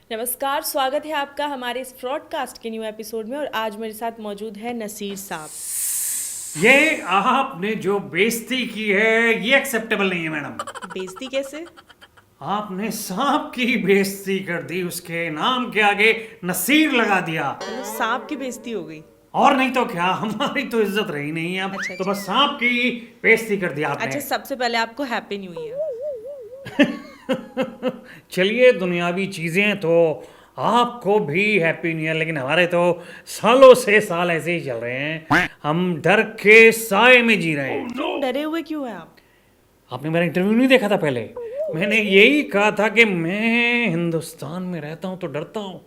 नमस्कार, स्वागत है आपका हमारे इस ब्रॉडकास्ट के न्यू एपिसोड में। और आज मेरे साथ मौजूद है नसीर साहब। ये आपने जो बेइज्जती की है ये एक्सेप्टेबल नहीं है मैडम। बेइज्जती कैसे? आपने सांप की बेइज्जती कर दी, उसके नाम के आगे नसीर लगा दिया। मतलब सांप की बेइज्जती हो गई? और नहीं तो क्या, हमारी तो इज्जत रही नहीं अब। अच्छा तो अच्छा। बस सांप की बेइज्जती कर दी आपने। अच्छा, सबसे पहले आपको हैप्पी न्यू ईयर। चलिए, दुनियावी चीजें तो आपको भी हैप्पी न्यू ईयर, लेकिन हमारे तो सालों से साल ऐसे ही चल रहे हैं। हम डर के साए में जी रहे हैं। क्यों डरे हुए क्यों हैं आप? आपने मेरा इंटरव्यू नहीं देखा था पहले? मैंने यही कहा था कि मैं हिंदुस्तान में रहता हूं तो डरता हूं।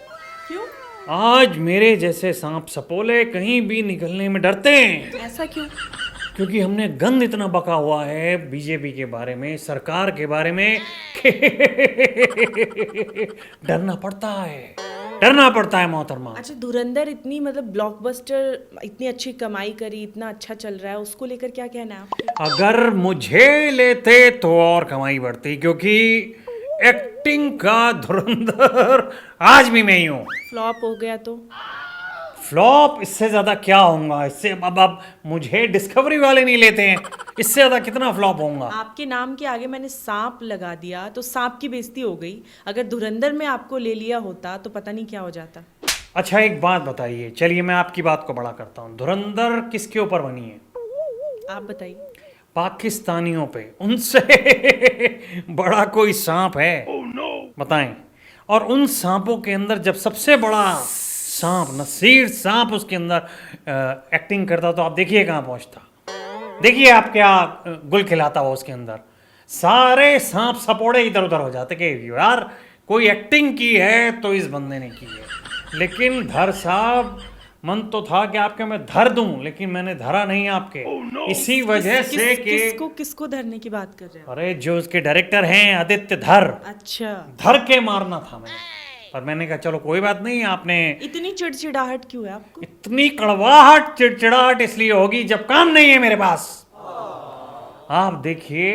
क्यों? आज मेरे जैसे सांप सपोले कहीं भी निकलने में डरते हैं। ऐसा क्यों? क्योंकि हमने गंद इतना बका हुआ है बीजेपी के बारे में, सरकार के बारे में कि डरना पड़ता है, डरना पड़ता है मोहतरमा। अच्छा, धुरंधर इतनी मतलब ब्लॉकबस्टर इतनी अच्छी कमाई करी, इतना अच्छा चल रहा है, उसको लेकर क्या कहना है आपका? अगर मुझे लेते तो और कमाई बढ़ती, क्योंकि एक्टिंग का धुरंधर आज भी मैं ही हूं। फ्लॉप हो गया तो? फ्लॉप इससे ज्यादा क्या होऊंगा? इससे अब मुझे डिस्कवरी वाले नहीं लेते हैं, इससे ज्यादा कितना फ्लॉप होऊंगा? आपके नाम के आगे मैंने सांप लगा दिया तो सांप की बेइज्जती हो गई। अगर धुरंधर में आपको ले लिया होता तो पता नहीं क्या हो जाता। अच्छा, एक बात बताइए, चलिए मैं आपकी बात को बड़ा करता हूँ। धुरंधर किसके ऊपर बनी है? आप बताइए। पाकिस्तानियों पे। उनसे बड़ा कोई सांप है? बताएं। और उन सांपों के अंदर जब सबसे बड़ा सांप नसीर सांप उसके अंदर एक्टिंग करता, तो आप देखिए कहाँ पहुंचता। देखिए आप क्या गुल खिलाता हो उसके अंदर। सारे सांप सपोड़े इधर उधर हो जाते कि यार कोई एक्टिंग की है तो इस बंदे ने की है। लेकिन धर साहब, मन तो था कि आपके मैं धर दूं, लेकिन मैंने धरा नहीं आपके। इसी वजह से कि किसको धरने की बात कर रहे हैं? अरे जो उसके डायरेक्टर हैं आदित्य धर, अच्छा। धर के मारना था मैंने। पर मैंने कहा चलो कोई बात नहीं। आपने इतनी चिड़चिड़ाहट क्यों है आपको? इतनी कड़वाहट चिड़चिड़ाहट इसलिए होगी जब काम नहीं है मेरे पास। आप देखिए,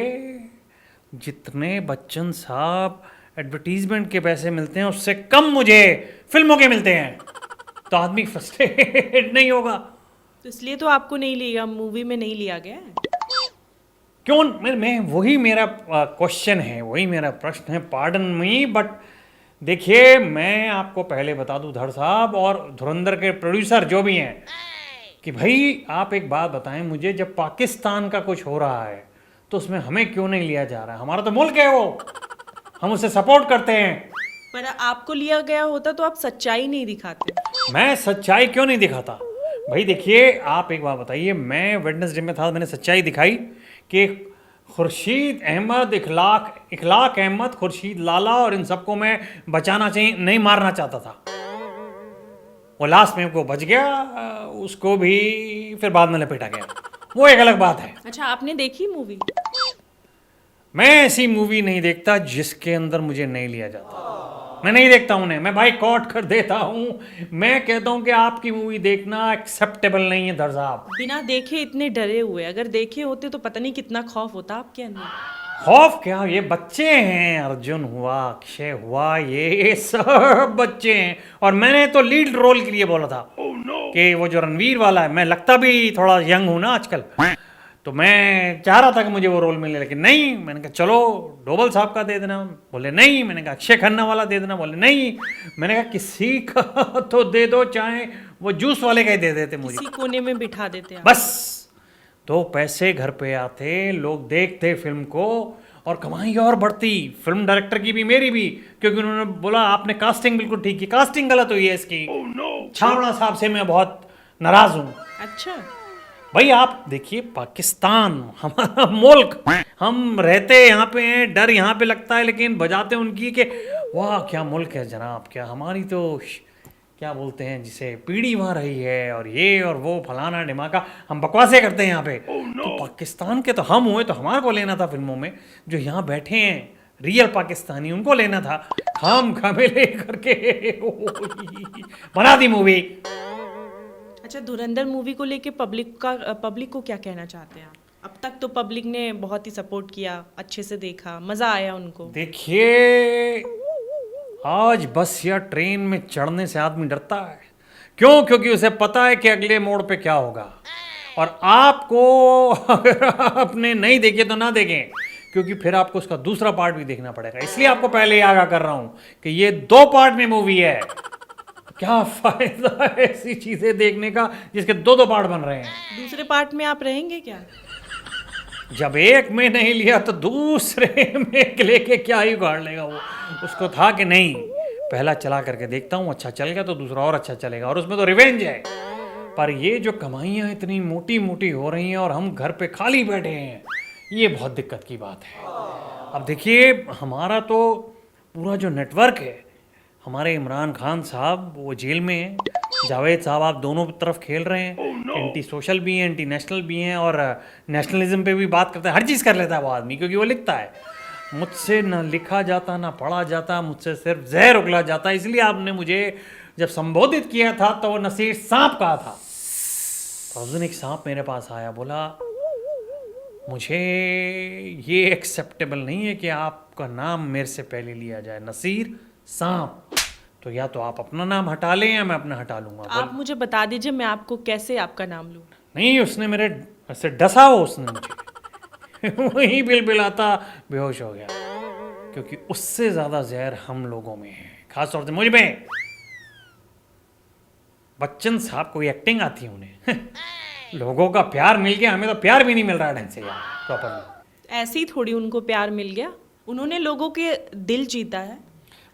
जितने बच्चन साहब एडवर्टीजमेंट के पैसे मिलते हैं उससे कम मुझे फिल्मों के मिलते हैं, तो आदमी फ्रस्ट्रेट नहीं होगा? तो इसलिए तो आपको नहीं लिया, मूवी में नहीं लिया गया है। क्यों? मैं वही मेरा क्वेश्चन है, वही मेरा प्रश्न है। पार्डन मी, बट देखिए मैं आपको पहले बता दूं धड़ साहब और धुरंधर के प्रोड्यूसर जो भी हैं, कि भाई आप एक बात बताएं मुझे, जब पाकिस्तान का कुछ हो रहा है तो उसमें हमें क्यों नहीं लिया जा रहा है? हमारा तो मुल्क है वो, हम उसे सपोर्ट करते हैं। पर आपको लिया गया होता तो आप सच्चाई नहीं दिखाते। मैं सच्चाई क्यों नहीं दिखाता? भाई देखिए, आप एक बात बताइए, मैं वेडनेसडे में था, मैंने सच्चाई दिखाई कि खुर्शीद अहमद, इखलाक अहमद, खुर्शीद लाला और इन सबको मैं बचाना चाहिए, नहीं मारना चाहता था। वो लास्ट में वो बच गया, उसको भी फिर बाद में लपेटा गया, वो एक अलग बात है। अच्छा, आपने देखी मूवी? मैं ऐसी मूवी नहीं देखता जिसके अंदर मुझे नहीं लिया जाता। मैं नहीं देखता उन्हें, मैं भाई कॉट कर देता हूँ। मैं कहता हूँ कि आपकी मूवी देखना एक्सेप्टेबल नहीं है धर साहब। बिना देखे इतने डरे हुए, अगर देखे होते तो पता नहीं कितना खौफ होता आपके अंदर। खौफ क्या, ये बच्चे हैं। अर्जुन हुआ, अक्षय हुआ, ये सब बच्चे हैं। और मैंने तो लीड रोल के लिए बोला था कि वो जो रणवीर वाला है, मैं लगता भी थोड़ा यंग हूं ना आजकल, तो मैं चाह रहा था कि मुझे वो रोल मिले, लेकिन नहीं। मैंने कहा चलो डोबल साहब का दे देना, बोले नहीं। मैंने कहा अक्षय खन्ना वाला दे देना, बोले नहीं। मैंने कहा किसी का तो दे दो, चाहे वो जूस वाले का ही दे देते मुझे, किसी कोने में बिठा देते आप। बस। तो पैसे घर पे आते, लोग देखते फिल्म को, और कमाई और बढ़ती, फिल्म डायरेक्टर की भी मेरी भी, क्योंकि उन्होंने बोला आपने कास्टिंग बिल्कुल ठीक की। कास्टिंग गलत हुई है इसकी। छावड़ा साहब से मैं बहुत नाराज हूं। अच्छा। भाई आप देखिए, पाकिस्तान हमारा मुल्क, हम रहते यहाँ पे हैं, डर यहाँ पे लगता है, लेकिन बजाते उनकी कि वाह क्या मुल्क है जनाब, क्या हमारी तो क्या बोलते हैं जिसे पीढ़ी वहाँ रही है, और ये और वो फलाना ढिमाका, हम बकवासें करते हैं यहाँ पे। तो पाकिस्तान के तो हम हुए, तो हमारे को लेना था फिल्मों में। जो यहाँ बैठे हैं रियल पाकिस्तानी, उनको लेना था। हम घमेले करके बना दी मूवी। अच्छा, धुरंधर मूवी को लेके पब्लिक को क्या कहना चाहते हैं आप? अब तक तो पब्लिक ने बहुत ही सपोर्ट किया, अच्छे से देखा, मजा आया उनको। देखिए, आज बस या ट्रेन में चढ़ने से आदमी डरता है। क्यों? क्योंकि उसे पता है कि अगले मोड़ पे क्या होगा। और आपको अगर आपने नहीं देखे तो ना देखें, क्योंकि फिर आपको उसका दूसरा पार्ट भी देखना पड़ेगा। इसलिए आपको पहले ही आगाह कर रहा हूं कि ये 2 पार्ट में मूवी है। क्या फायदा है ऐसी चीजें देखने का जिसके 2 पार्ट बन रहे हैं। दूसरे पार्ट में आप रहेंगे क्या? जब एक में नहीं लिया तो दूसरे में लेके क्या ही उगाड़ लेगा वो। उसको था कि नहीं, पहला चला करके देखता हूँ, अच्छा चल गया तो दूसरा और अच्छा चलेगा, और उसमें तो रिवेंज है। पर ये जो कमाइयाँ इतनी मोटी मोटी हो रही हैं और हम घर पे खाली बैठे हैं, ये बहुत दिक्कत की बात है। अब देखिए, हमारा तो पूरा जो नेटवर्क है, हमारे इमरान खान साहब वो जेल में हैं, जावेद साहब आप दोनों तरफ खेल रहे हैं। एंटी सोशल भी हैं, एंटी नेशनल भी हैं, और नेशनलिज्म पे भी बात करते हैं। हर चीज़ कर लेता है वो आदमी, क्योंकि वो लिखता है। मुझसे ना लिखा जाता ना पढ़ा जाता, मुझसे सिर्फ जहर उगला जाता। इसलिए आपने मुझे जब संबोधित किया था तो वो नसीर सांप कहा था। तो उस दिन एक सांप मेरे पास आया, बोला मुझे ये एक्सेप्टेबल नहीं है कि आपका नाम मेरे से पहले लिया जाए, नसीर सांप। तो या तो आप अपना नाम हटा लें या मैं अपना हटा लूंगा। आप मुझे बता दीजिए, मैं आपको कैसे आपका नाम लूँ? नहीं, उसने मेरे ऐसे डसा हो उसने मुझे वही बिलबिलाता बेहोश हो गया, क्योंकि उससे ज्यादा जहर हम लोगों में है, खासतौर से मुझ में। बच्चन साहब कोई एक्टिंग आती है उन्हें लोगों का प्यार मिल गया, हमें तो प्यार भी नहीं मिल रहा ढंग से यार प्रॉपरली। ऐसे ही थोड़ी उनको प्यार मिल गया, उन्होंने लोगों के दिल जीता है।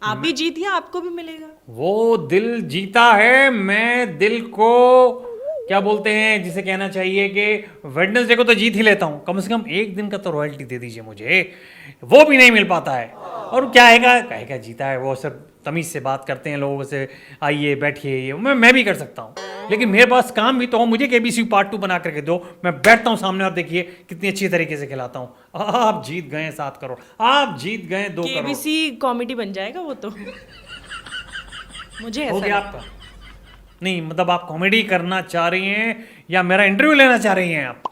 आप भी जीतिए, आपको भी मिलेगा। वो दिल जीता है, मैं दिल को क्या बोलते हैं जिसे कहना चाहिए कि वेडनेसडे को तो जीत ही लेता हूँ। कम से कम एक दिन का तो रॉयल्टी दे दीजिए मुझे, वो भी नहीं मिल पाता है। और क्या कहेगा जीता है, वो सिर्फ तमीज़ से बात करते हैं लोगों से, आइए बैठिए, ये मैं भी कर सकता हूँ। लेकिन मेरे पास काम भी तो हो, मुझे KBC पार्ट 2 बना करके दो, मैं बैठता हूँ सामने और देखिए कितनी अच्छी तरीके से खिलाता हूँ। आप जीत गए 7 करोड़, आप जीत गए 2 करोड़। KBC कॉमेडी बन जाएगा वो तो मुझे ऐसा हो गया आपका। नहीं मतलब आप कॉमेडी करना चाह रही हैं या मेरा इंटरव्यू लेना चाह रही हैं आप?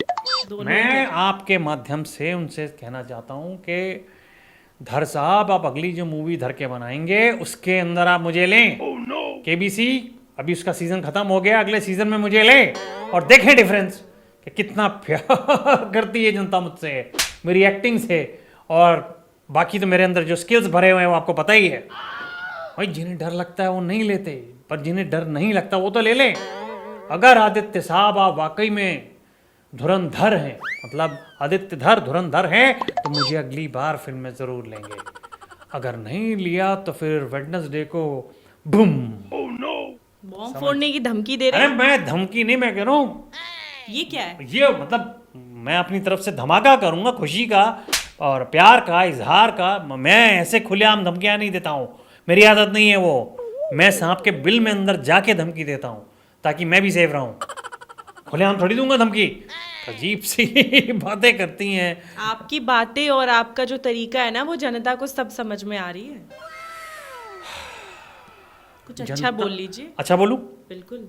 मैं आपके माध्यम से उनसे कहना चाहता हूं कि धर साहब, आप अगली जो मूवी धर के बनाएंगे उसके अंदर आप मुझे लें। KBC अभी उसका सीजन खत्म हो गया, अगले सीजन में मुझे लें और देखें डिफरेंस कि कितना प्यार करती है जनता मुझसे, मेरी एक्टिंग से। और बाकी तो मेरे अंदर जो स्किल्स भरे हुए हैं वो आपको पता ही है। भाई जिन्हें डर लगता है वो नहीं लेते, पर जिन्हें डर नहीं लगता वो तो ले लें। अगर आदित्य साहब आप वाकई में धुरंधर हैं, मतलब आदित्य धर धुरंधर हैं, तो मुझे अगली बार फिल्म में जरूर लेंगे। अगर नहीं लिया तो फिर वेडनेसडे को बूम बॉम्ब फोड़ने की धमकी दे रहे अरे हैं। मैं धमकी नहीं, मैं कह रहा हूँ ये क्या है? ये मतलब मैं अपनी तरफ से धमाका करूंगा, खुशी का और प्यार का इजहार का। मैं ऐसे खुलेआम धमकियां नहीं देता हूँ, मेरी आदत नहीं है वो। मैं सांप के बिल में अंदर जाके धमकी देता हूँ ताकि मैं भी सेफ रहूँ। खुलेआम थोड़ी दूंगा धमकी। अजीब सी बातें करती हैं आपकी बातें और आपका जो तरीका है ना, वो जनता को सब समझ में आ रही है। कुछ अच्छा बोल लीजिए। अच्छा बोलूं? बिल्कुल,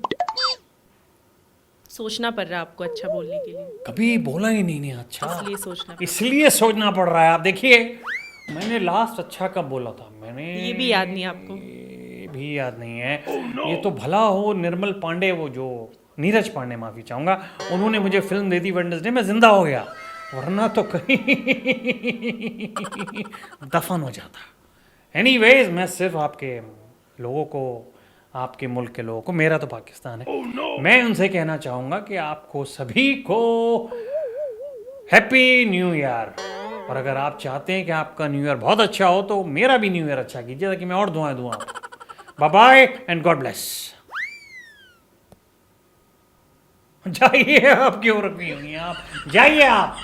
सोचना पड़ रहा है आपको अच्छा बोलने के लिए। कभी बोला ही नहीं अच्छा, इसलिए सोचना इसलिए सोचना पड़ रहा है। आप देखिए मैंने लास्ट अच्छा कब बोला था, मैंने ये भी याद नहीं आपको? ये भी याद नहीं है। ये तो भला हो निर्मल पांडे, वो जो नीरज पांडे, माफी चाहूंगा, उन्होंने मुझे फिल्म दे दी वेडनेसडे, मैं जिंदा हो गया, वरना तो कहीं दफन हो जाता। एनीवेज, मैं सिर्फ आपके लोगों को, आपके मुल्क के लोगों को, मेरा तो पाकिस्तान है, मैं उनसे कहना चाहूंगा कि आपको सभी को हैप्पी न्यू ईयर। और अगर आप चाहते हैं कि आपका न्यू ईयर बहुत अच्छा हो तो मेरा भी न्यू ईयर अच्छा कीजिए ताकि मैं और दुआएं दूं आपको। Bye bye and God bless. जाइए, आप क्यों रुकी हुई हैं? आप जाइए आप।